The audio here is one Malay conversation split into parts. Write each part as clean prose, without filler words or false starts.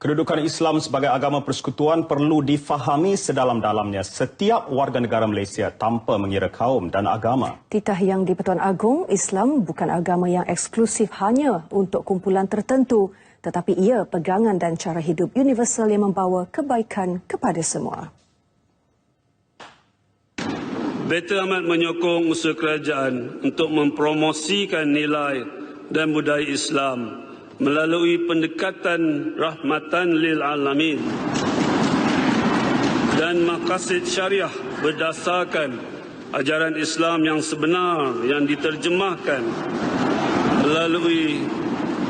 Kedudukan Islam sebagai agama persekutuan perlu difahami sedalam-dalamnya setiap warga negara Malaysia tanpa mengira kaum dan agama. Titah yang di-Pertuan Agong, Islam bukan agama yang eksklusif hanya untuk kumpulan tertentu, tetapi ia pegangan dan cara hidup universal yang membawa kebaikan kepada semua. Beta amat menyokong usaha kerajaan untuk mempromosikan nilai dan budaya Islam melalui pendekatan rahmatan lil alamin dan maqasid syariah berdasarkan ajaran Islam yang sebenar yang diterjemahkan melalui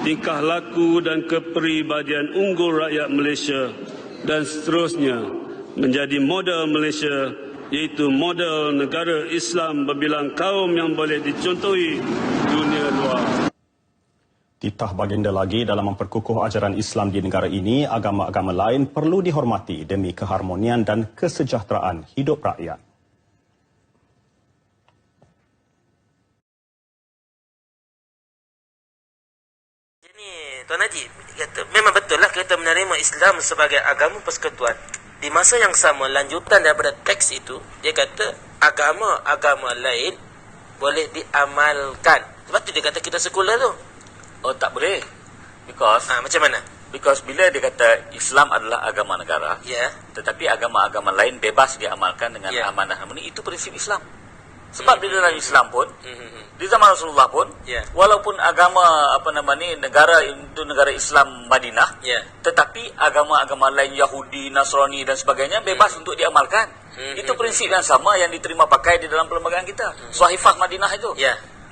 tingkah laku dan kepribadian unggul rakyat Malaysia dan seterusnya menjadi model Malaysia, iaitu model negara Islam berbilang kaum yang boleh dicontohi dunia luar. Titah baginda lagi dalam memperkukuh ajaran Islam di negara ini, agama-agama lain perlu dihormati demi keharmonian dan kesejahteraan hidup rakyat. Ini Tuan Haji kata, memang betul lah kita menerima Islam sebagai agama persekutuan. Di masa yang sama, lanjutan daripada teks itu, dia kata agama-agama lain boleh diamalkan. Sebab tu dia kata kita sekular tu. Oh, tak boleh. Because macam mana? Because bila dia kata Islam adalah agama negara, tetapi agama-agama lain bebas diamalkan dengan amanah harmoni, itu prinsip Islam. Sebab di dalam Islam pun, di zaman Rasulullah pun, walaupun agama negara itu negara Islam Madinah, tetapi agama-agama lain Yahudi, Nasrani dan sebagainya bebas untuk diamalkan. Itu prinsip yang sama yang diterima pakai di dalam perlembagaan kita. Sahifah Madinah itu.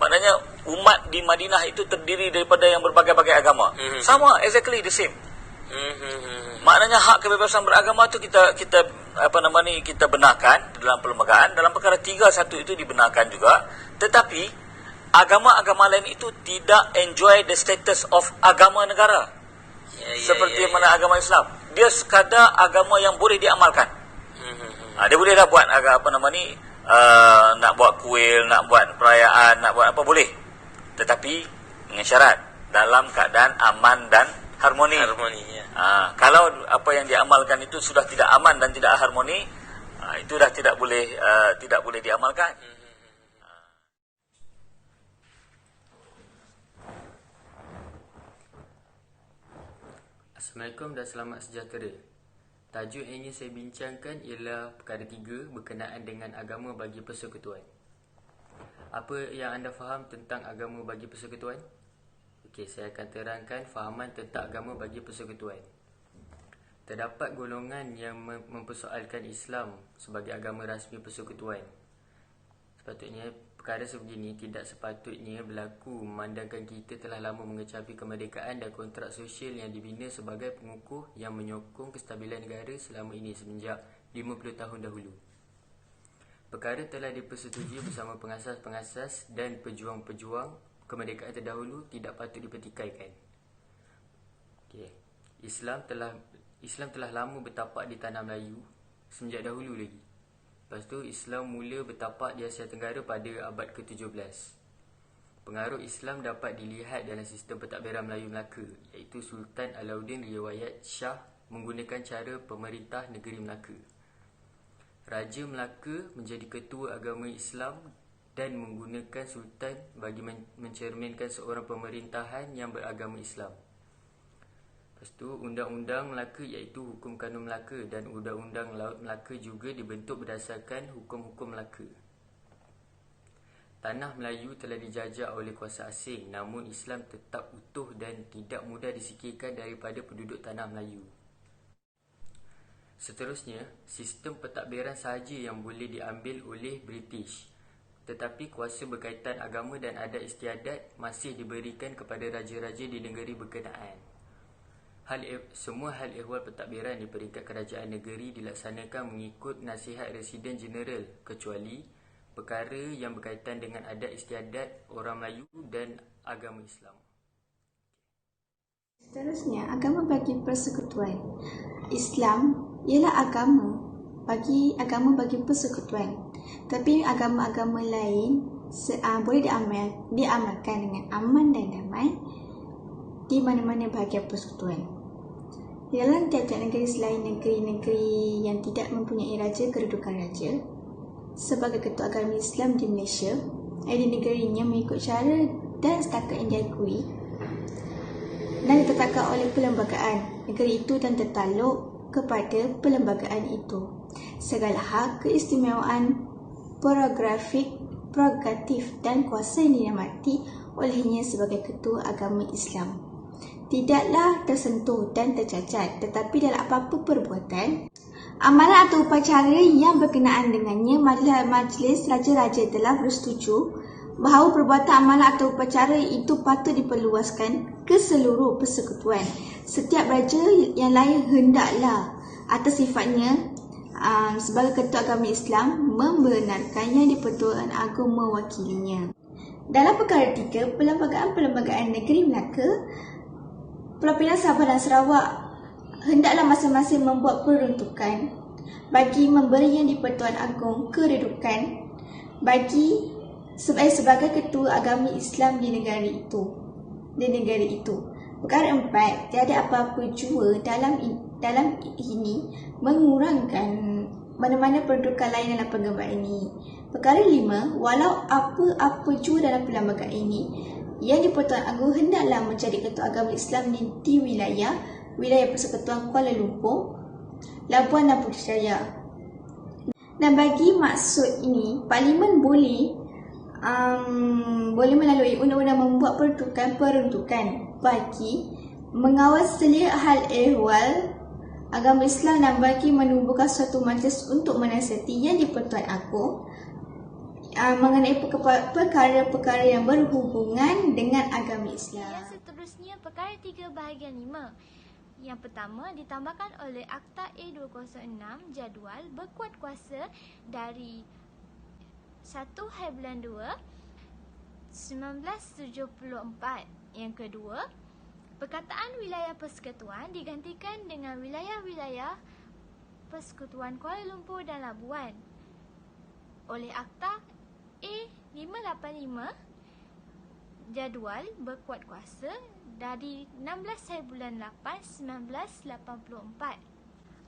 Maknanya umat di Madinah itu terdiri daripada yang berbagai-bagai agama. Sama, exactly the same. Maknanya hak kebebasan beragama itu kita benarkan dalam perlembagaan. Dalam perkara 31 itu dibenarkan juga. Tetapi agama-agama lain itu tidak enjoy the status of agama negara. Seperti mana agama Islam. Dia sekadar agama yang boleh diamalkan. Dia boleh dah buat nak buat kuil, nak buat perayaan, nak buat apa boleh. Tetapi dengan syarat dalam keadaan aman dan harmoni. Kalau apa yang diamalkan itu sudah tidak aman dan tidak harmoni, itu dah tidak boleh diamalkan. Assalamualaikum dan selamat sejahtera. Tajuk yang ingin saya bincangkan ialah perkara 3 berkenaan dengan agama bagi persekutuan. Apa yang anda faham tentang agama bagi persekutuan? Okey, saya akan terangkan fahaman tentang agama bagi persekutuan. Terdapat golongan yang mempersoalkan Islam sebagai agama rasmi persekutuan. Sepatutnya perkara sebegini tidak sepatutnya berlaku memandangkan kita telah lama mengecapi kemerdekaan dan kontrak sosial yang dibina sebagai pengukuh yang menyokong kestabilan negara selama ini semenjak 50 tahun dahulu. Perkara telah dipersetujui bersama pengasas-pengasas dan pejuang-pejuang kemerdekaan terdahulu tidak patut dipertikaikan. Islam telah lama bertapak di tanah Melayu semenjak dahulu lagi. Lepas tu Islam mula bertapak di Asia Tenggara pada abad ke-17. Pengaruh Islam dapat dilihat dalam sistem pentadbiran Melayu Melaka, iaitu Sultan Alauddin riwayat Shah menggunakan cara pemerintah negeri Melaka. Raja Melaka menjadi ketua agama Islam dan menggunakan sultan bagi mencerminkan seorang pemerintahan yang beragama Islam. Lepas tu, Undang-Undang Melaka iaitu Hukum Kanun Melaka dan Undang-Undang Laut Melaka juga dibentuk berdasarkan hukum-hukum Melaka. Tanah Melayu telah dijajah oleh kuasa asing, namun Islam tetap utuh dan tidak mudah disingkirkan daripada penduduk tanah Melayu. Seterusnya, sistem pentadbiran sahaja yang boleh diambil oleh British. Tetapi kuasa berkaitan agama dan adat istiadat masih diberikan kepada raja-raja di negeri berkenaan. Semua hal ehwal pentadbiran di peringkat kerajaan negeri dilaksanakan mengikut nasihat Residen Jeneral, kecuali perkara yang berkaitan dengan adat istiadat orang Melayu dan agama Islam. Seterusnya, agama bagi persekutuan. Islam ialah agama bagi persekutuan. Tapi agama-agama lain boleh diamalkan dengan aman dan damai di mana-mana bahagian persekutuan. Dalam tiap-tiap negeri selain negeri-negeri yang tidak mempunyai raja kedudukan raja, sebagai ketua agama Islam di Malaysia, di negerinya mengikut cara dan setakat yang diakui dan ditetapkan oleh perlembagaan negeri itu dan tertakluk kepada perlembagaan itu. Segala hak, keistimewaan, prerogatif dan kuasa yang dinamati olehnya sebagai ketua agama Islam tidaklah tersentuh dan tercacat, tetapi dalam apa-apa perbuatan, amalan atau upacara yang berkenaan dengannya, majlis raja-raja telah bersetuju bahawa perbuatan amalan atau upacara itu patut diperluaskan ke seluruh persekutuan. Setiap raja yang lain hendaklah atas sifatnya sebagai ketua agama Islam membenarkan yang di-Pertuan Agong mewakilinya. Dalam perkara 3, perlembagaan-perlembagaan negeri Melaka, Pulau Pinang, Sabah dan Sarawak hendaklah masing-masing membuat peruntukan bagi memberi yang di-Pertuan Agong kedudukan bagi sebagai ketua agama Islam di negara itu. Perkara 4, tiada apa-apa jua dalam ini mengurangkan mana-mana peruntukan lain dalam perlembagaan ini. Perkara 5, walau apa-apa jua dalam perlembagaan ini, yang di-Pertuan Agong hendaklah menjadi ketua agama Islam di wilayah Persekutuan Kuala Lumpur, Labuan dan Putrajaya. Dan bagi maksud ini, Parlimen boleh melalui undang-undang membuat peruntukan bagi mengawal selia hal ehwal agama Islam dan bagi menubuhkan suatu majlis untuk menasihati yang di-Pertuan Agong mengenai perkara-perkara yang berhubungan dengan agama Islam. Yang seterusnya, perkara 3 bahagian 5. Yang pertama, ditambahkan oleh Akta A206 jadual berkuat kuasa dari 1/2/1974. Yang kedua, perkataan wilayah persekutuan digantikan dengan wilayah-wilayah Persekutuan Kuala Lumpur dan Labuan oleh Akta A585 jadual berkuat kuasa dari 16/8/1984.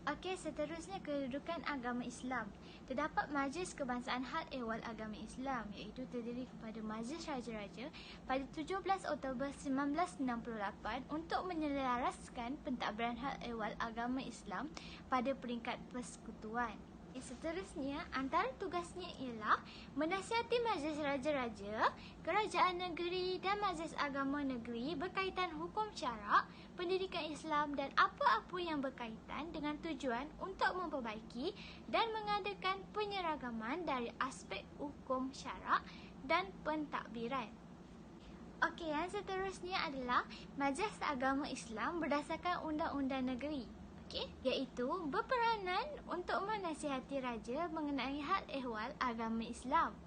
Okey, seterusnya kedudukan agama Islam. Terdapat Majlis Kebangsaan Hal Ehwal Agama Islam, iaitu terdiri kepada Majlis Raja-Raja pada 17 Oktober 1968 untuk menyelaraskan pentadbiran hal ehwal agama Islam pada peringkat persekutuan. Seterusnya, antara tugasnya ialah menasihati Majlis Raja-Raja, Kerajaan Negeri dan Majlis Agama Negeri berkaitan hukum syarak, pendidikan Islam dan apa-apa yang berkaitan dengan tujuan untuk memperbaiki dan mengadakan penyeragaman dari aspek hukum syarak dan pentadbiran. Okey, yang seterusnya adalah Majlis Agama Islam berdasarkan Undang-Undang Negeri. Iaitu berperanan untuk menasihati raja mengenai hal ehwal agama Islam.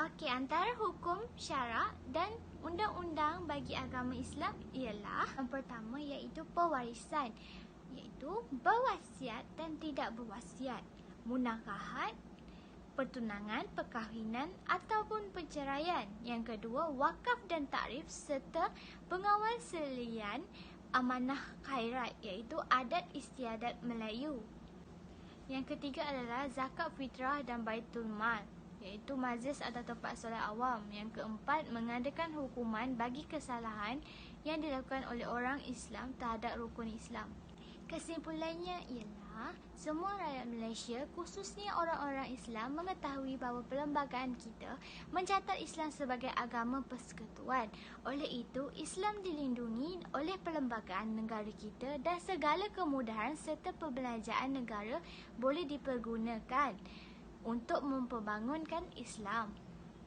Okey, antara hukum syarak dan undang-undang bagi agama Islam ialah yang pertama iaitu pewarisan, iaitu berwasiat dan tidak berwasiat, munakahat, pertunangan, perkahwinan ataupun perceraian. Yang kedua, wakaf dan takrif serta pengawal selian amanah khairat, iaitu adat istiadat Melayu. Yang ketiga adalah zakat fitrah dan baitul mal, iaitu majlis atau tempat solat awam. Yang keempat, mengadakan hukuman bagi kesalahan yang dilakukan oleh orang Islam terhadap rukun Islam. Kesimpulannya ialah semua rakyat Malaysia, khususnya orang-orang Islam, mengetahui bahawa perlembagaan kita mencatat Islam sebagai agama persekutuan. Oleh itu, Islam dilindungi oleh perlembagaan negara kita dan segala kemudahan serta perbelanjaan negara boleh dipergunakan untuk memperbangunkan Islam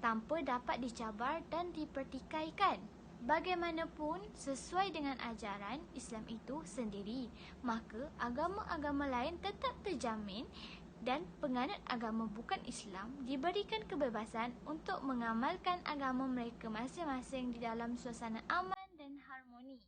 tanpa dapat dicabar dan dipertikaikan. Bagaimanapun, sesuai dengan ajaran Islam itu sendiri, maka agama-agama lain tetap terjamin dan penganut agama bukan Islam diberikan kebebasan untuk mengamalkan agama mereka masing-masing di dalam suasana aman dan harmoni.